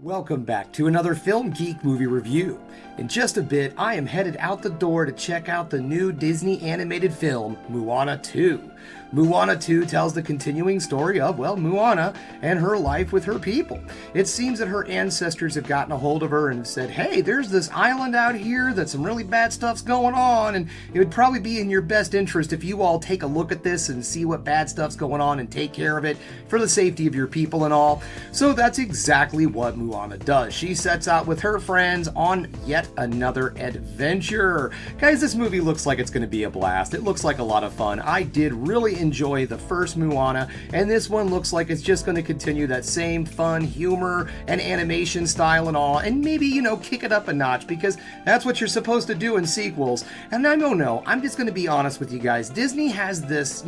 Welcome back to another Film Geek movie review. In just a bit, I am headed out the door to check out the new Disney animated film, Moana 2. Moana 2 tells the continuing story of, well, Moana and her life with her people. It seems that her ancestors have gotten a hold of her and said, hey, there's this island out here that some really bad stuff's going on, and it would probably be in your best interest if you all take a look at this and see what bad stuff's going on and take care of it for the safety of your people and all. So that's exactly what Moana does. She sets out with her friends on yet another adventure. Guys, this movie looks like it's going to be a blast. It looks like a lot of fun. I did really enjoy the first Moana, and this one looks like it's just going to continue that same fun humor and animation style and all, and maybe, kick it up a notch, because that's what you're supposed to do in sequels. And I don't know, I'm just going to be honest with you guys. Disney has this,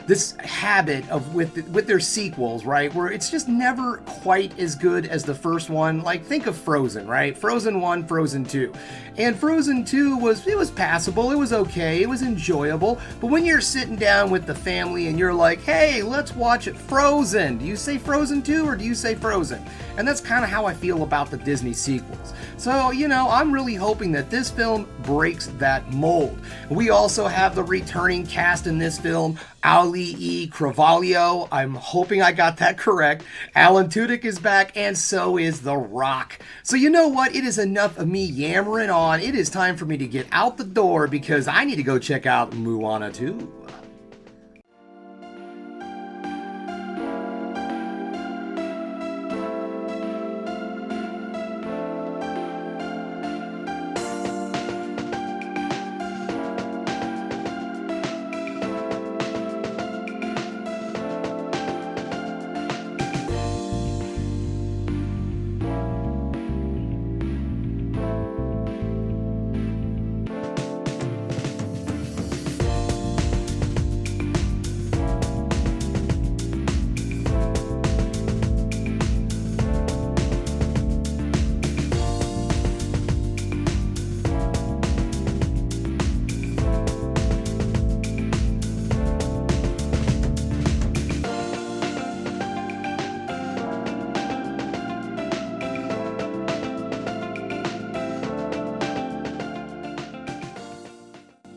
this habit of with their sequels, right, where it's just never quite as good as the first one. Like, think of Frozen, right? Frozen 1, Frozen 2. And Frozen 2 was passable, it was okay, it was enjoyable, but when you're sitting down with the family and you're like, hey, let's watch Frozen, do you say Frozen 2 or do you say Frozen? And that's kind of how I feel about the Disney sequels. So, I'm really hoping that this film breaks that mold. We also have the returning cast in this film, Ali E. Carvalho. I'm hoping I got that correct. Alan Tudyk is back, and so is The Rock. So you know what? It is enough of me yammering on. It is time for me to get out the door because I need to go check out Moana 2.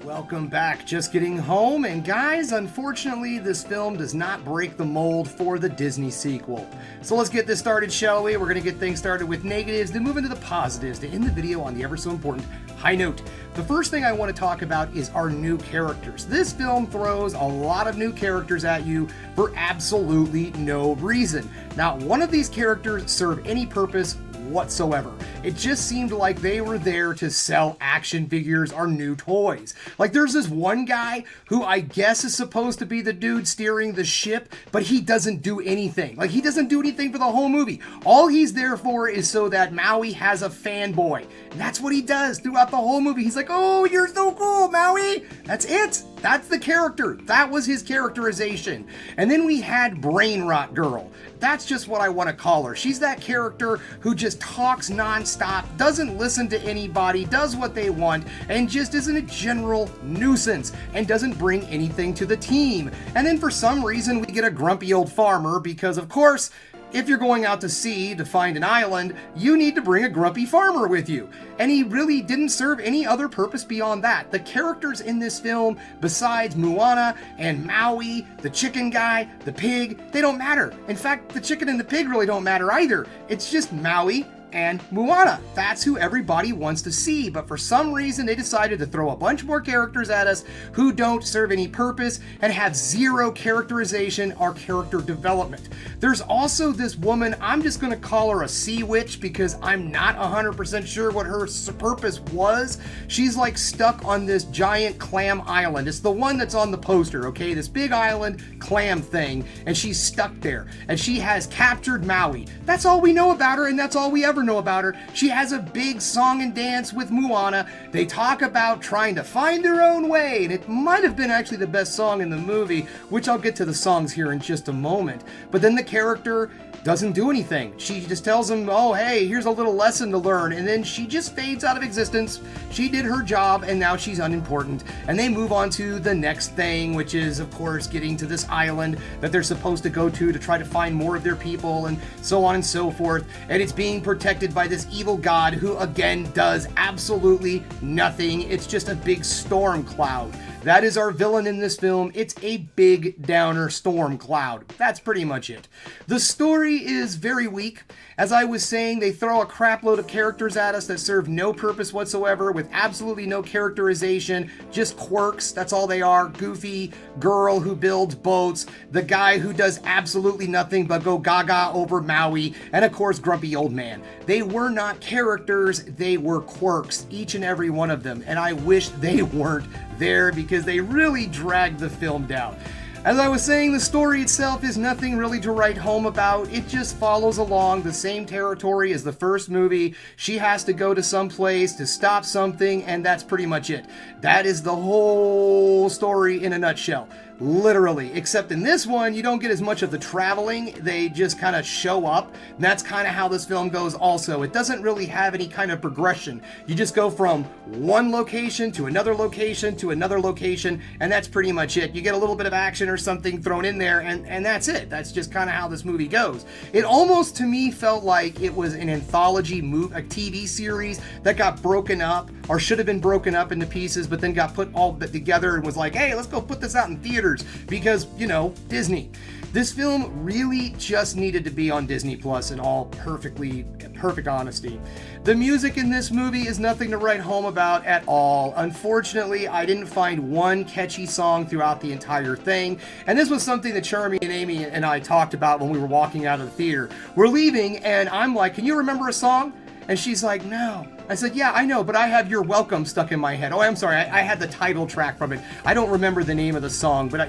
Welcome back. Just getting home, and guys, unfortunately, this film does not break the mold for the Disney sequel. So let's get this started, shall we? We're going to get things started with negatives, then move into the positives to end the video on the ever so important high note. The first thing I want to talk about is our new characters. This film throws a lot of new characters at you for absolutely no reason. Not one of these characters serve any purpose whatsoever. It just seemed like they were there to sell action figures or new toys. Like, there's this one guy who I guess is supposed to be the dude steering the ship, but he doesn't do anything. Like, he doesn't do anything for the whole movie. All he's there for is so that Maui has a fanboy. And that's what he does throughout the whole movie. He's like, oh, you're so cool, Maui. That's it. That's the character. That was his characterization. And then we had Brain Rot Girl. That's just what I want to call her. She's that character who just talks nonstop, doesn't listen to anybody, does what they want, and just isn't a general nuisance, and doesn't bring anything to the team. And then for some reason we get a grumpy old farmer because, of course, if you're going out to sea to find an island, you need to bring a grumpy farmer with you. And he really didn't serve any other purpose beyond that. The characters in this film, besides Moana and Maui, the chicken guy, the pig, they don't matter. In fact, the chicken and the pig really don't matter either. It's just Maui and Moana. That's who everybody wants to see, but for some reason they decided to throw a bunch more characters at us who don't serve any purpose and have zero characterization or character development. There's also this woman, I'm just going to call her a sea witch because I'm not 100% sure what her purpose was. She's like stuck on this giant clam island. It's the one that's on the poster, okay? This big island clam thing, and she's stuck there, and she has captured Maui. That's all we know about her, and that's all we ever ever know about her, she has a big song and dance with Moana. They talk about trying to find their own way, and it might have been actually the best song in the movie, which I'll get to the songs here in just a moment. But then the character doesn't do anything. She just tells him, oh, hey, here's a little lesson to learn, and then she just fades out of existence. She did her job, and now she's unimportant. And they move on to the next thing, which is, of course, getting to this island that they're supposed to go to try to find more of their people, and so on and so forth. And it's being protected by this evil god who, again, does absolutely nothing. It's just a big storm cloud. That is our villain in this film. It's a big downer storm cloud. That's pretty much it. The story is very weak. As I was saying, they throw a crap load of characters at us that serve no purpose whatsoever, with absolutely no characterization, just quirks. That's all they are. Goofy girl who builds boats, the guy who does absolutely nothing but go gaga over Maui, and of course, grumpy old man. They were not characters, they were quirks, each and every one of them, and I wish they weren't there because they really dragged the film down. As I was saying, the story itself is nothing really to write home about. It just follows along the same territory as the first movie. She has to go to some place to stop something, and that's pretty much it. That is the whole story in a nutshell. Literally, except in this one, you don't get as much of the traveling. They just kind of show up, and that's kind of how this film goes also. It doesn't really have any kind of progression. You just go from one location to another location to another location, and that's pretty much it. You get a little bit of action or something thrown in there, and that's it. That's just kind of how this movie goes. It almost, to me, felt like it was an anthology movie, a TV series that got broken up, or should have been broken up into pieces, but then got put all together and was like, hey, let's go put this out in theaters. Because, you know, Disney. This film really just needed to be on Disney Plus in all perfect honesty. The music in this movie is nothing to write home about at all. Unfortunately, I didn't find one catchy song throughout the entire thing, and this was something that Charmy and Amy and I talked about when we were walking out of the theater. We're leaving, and I'm like, can you remember a song? And she's like, no. I said, yeah, I know, but I have You're Welcome stuck in my head. Oh, I'm sorry, I had the title track from it. I don't remember the name of the song, but,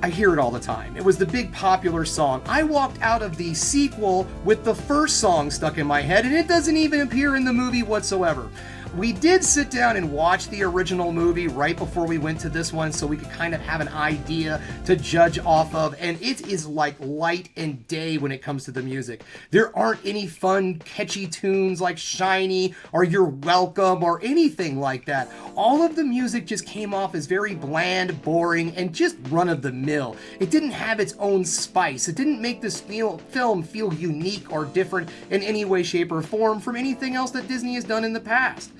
I hear it all the time. It was the big popular song. I walked out of the sequel with the first song stuck in my head, and it doesn't even appear in the movie whatsoever. We did sit down and watch the original movie right before we went to this one so we could kind of have an idea to judge off of, and it is like light and day when it comes to the music. There aren't any fun, catchy tunes like Shiny or You're Welcome or anything like that. All of the music just came off as very bland, boring, and just run-of-the-mill. It didn't have its own spice. It didn't make this film feel unique or different in any way, shape, or form from anything else that Disney has done in the past.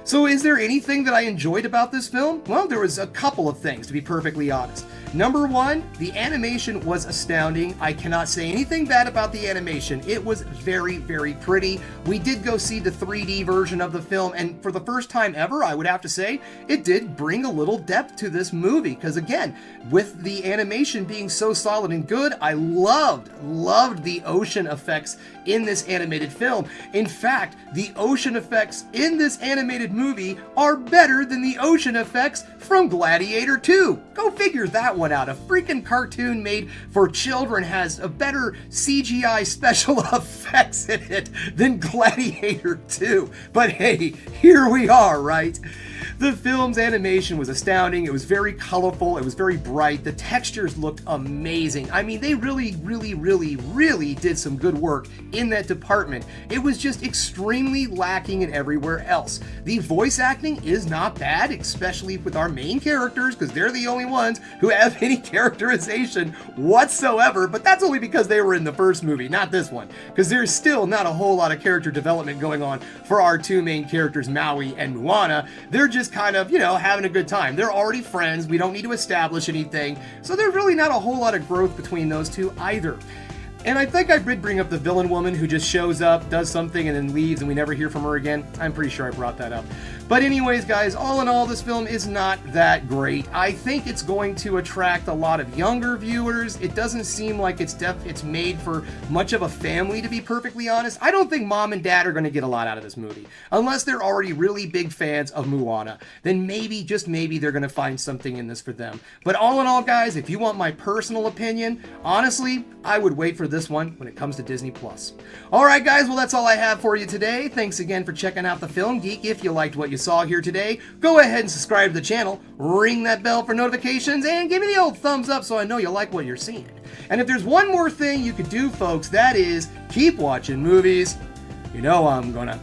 So is there anything that I enjoyed about this film? Well, there was a couple of things, to be perfectly honest. Number one, the animation was astounding. I cannot say anything bad about the animation. It was very, very pretty. We did go see the 3D version of the film, and for the first time ever, I would have to say, it did bring a little depth to this movie, because again, with the animation being so solid and good, I loved the ocean effects in this animated film. In fact, the ocean effects in this animated movie are better than the ocean effects from Gladiator 2. Go figure that one out. A freaking cartoon made for children has a better CGI special effects in it than Gladiator 2. But hey, here we are, right? The film's animation was astounding. It was very colorful. It was very bright. The textures looked amazing. I mean, they really did some good work in that department. It was just extremely lacking in everywhere else. The voice acting is not bad, especially with our main characters, because they're the only ones who have any characterization whatsoever, but that's only because they were in the first movie, not this one, because there's still not a whole lot of character development going on for our two main characters, Maui and Moana. They're just kind of, having a good time. They're already friends. We don't need to establish anything. So there's really not a whole lot of growth between those two either. And I think I did bring up the villain woman who just shows up, does something, and then leaves, and we never hear from her again. I'm pretty sure I brought that up. But anyways, guys, all in all, this film is not that great. I think it's going to attract a lot of younger viewers. It doesn't seem like it's made for much of a family, to be perfectly honest. I don't think mom and dad are going to get a lot out of this movie. Unless they're already really big fans of Moana. Then maybe, just maybe, they're going to find something in this for them. But all in all, guys, if you want my personal opinion, honestly, I would wait for this one when it comes to Disney+. Alright, guys, well, that's all I have for you today. Thanks again for checking out the Film Geek. If you liked what you saw here today, go ahead and subscribe to the channel, ring that bell for notifications, and give me the old thumbs up so I know you like what you're seeing. And if there's one more thing you could do, folks, that is keep watching movies. You know I'm gonna.